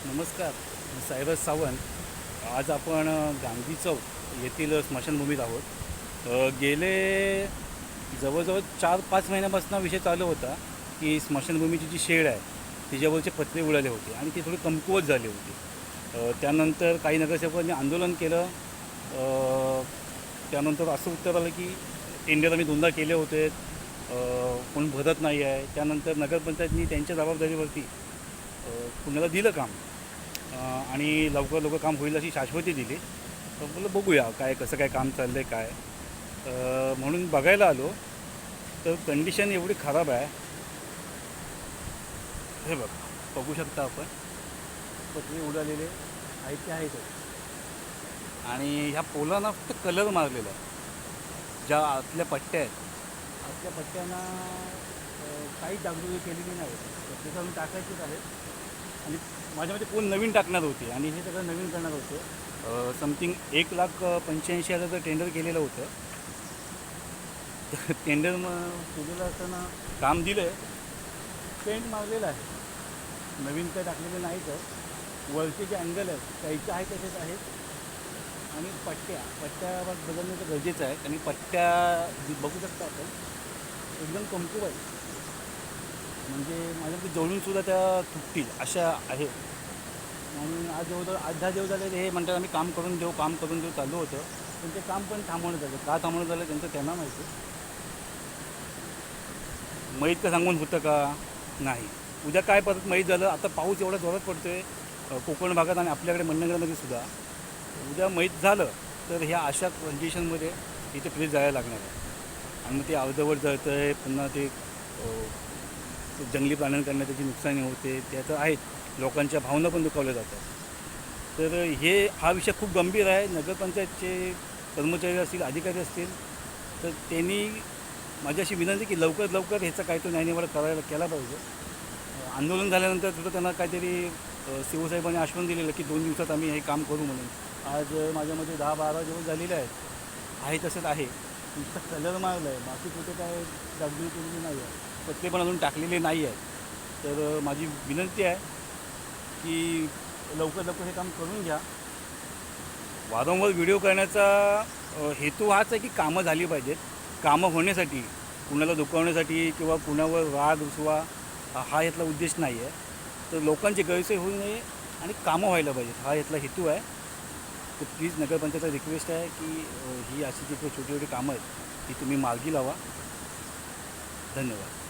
नमस्कार, मी सायरस सावंत. आज आपण गांधी चौक येथील स्मशानभूमीत आहोत. गेले जवळजवळ 4-5 महिन्यापासून विषय चालू होता की स्मशानभूमीची जी शेड आहे तिच्यावरचे पत्रे उडाले होते आणि ती थोडी कमकुवत झाली होती. त्यानंतर काही नगरसेवकांनी आंदोलन केलं. त्यानंतर असं उत्तर आलं की टेंडर आम्ही 2दा केले होते, कोण भरत नाही आहे. त्यानंतर नगरपंचायतनी त्यांच्या जबाबदारीवरती पुण्याला दिलं काम आणि लवकर काम होईल अशी शाश्वती दिली. तर बोललं बघूया काय कसं काय काम चाललं आहे काय. म्हणून बघायला आलो तर कंडिशन एवढी खराब आहे. हे बघू शकता आपण, पत्रे उडालेले आहेत ते आहेतच आणि ह्या पोलांना फक्त कलर मारलेला आहे. ज्या आतल्या पट्ट्या आहेत आतल्या पट्ट्यांना काही डागडुगी केलेली नाही, ते करून टाकायचेच आहेत. आणि माझ्यामध्ये कोण नवीन टाकणार होते आणि हे सगळं नवीन करणार होतं. समथिंग 1,85,000 टेंडर केलेलं होतं. टेंडर केलेलं असताना काम दिलं आहे, पेंट मारलेलं आहे, नवीन काय टाकलेलं नाही. तर वरचे जे अँगल आहेत त्याचे आहे तसेच आहेत आणि पट्ट्या बदलणं तर गरजेचं आहे. आणि पट्ट्या बघू शकता आपण एकदम कमकुवत आहे, म्हणजे माझ्याकडे जवळूनसुद्धा त्या तुटतील अशा आहेत. आणि आज जवळजवळ 8-10 दिवस झाले हे म्हणतात आम्ही काम करून देऊ चालू होतं, पण ते काम पण थांबवण्यात आलं. का थांबवण्यात आलं त्यांचं त्यांना माहिती. मैत का सांगून होतं का नाही. उद्या काय परत मैत झालं, आता पाऊस एवढा जोरात पडतो आहे कोकण भागात आणि आपल्याकडे मंडणगडमध्ये सुद्धा. उद्या मैत झालं तर ह्या अशा कंडिशनमध्ये इथे प्लीज जायला लागणार आहे. आणि मग ते अर्धवट जळतं आहे, पुन्हा ते जंगली प्राण्यांकडनं त्याची नुकसानी होते, त्याचं आहेत. लोकांच्या भावना पण दुखावल्या जातात. तर हा विषय खूप गंभीर आहे. नगरपंचायतचे कर्मचारी असतील, अधिकारी असतील, तर त्यांनी माझी अशी विनंती की लवकरात लवकर ह्याचा काहीतरी न्यायनिवाडा केला पाहिजे. आंदोलन झाल्यानंतर सुद्धा त्यांना काहीतरी शिवसाहेबांनी आश्वासन दिलेलं की 2 दिवसात आम्ही हे काम करू म्हणून. आज माझ्यामध्ये 10-12 दिवस झालेले आहेत, आहे तसंच आहे. नुसतं कलर मारलं आहे, बाकी कुठे काय डागडुगी केलेली नाही आहे, पत्रे पण अजून टाकलेले नाही आहेत. तर माझी विनंती आहे की लवकर हे काम करून घ्या. वारंवार व्हिडिओ करण्याचा हेतू हाच आहे की कामं झाली पाहिजेत. कामं होण्यासाठी, कुणाला दुखावण्यासाठी किंवा कुणावर राग रुसवा हा यातला उद्देश नाही आहे. तर लोकांची गैरसोय होऊ नये आणि कामं व्हायला पाहिजेत, हा यातला हेतू आहे. तर प्लीज नगरपंचायतला रिक्वेस्ट आहे की ही अशी जी छोटी छोटी कामं आहेत ती तुम्ही मार्गी लावा. धन्यवाद.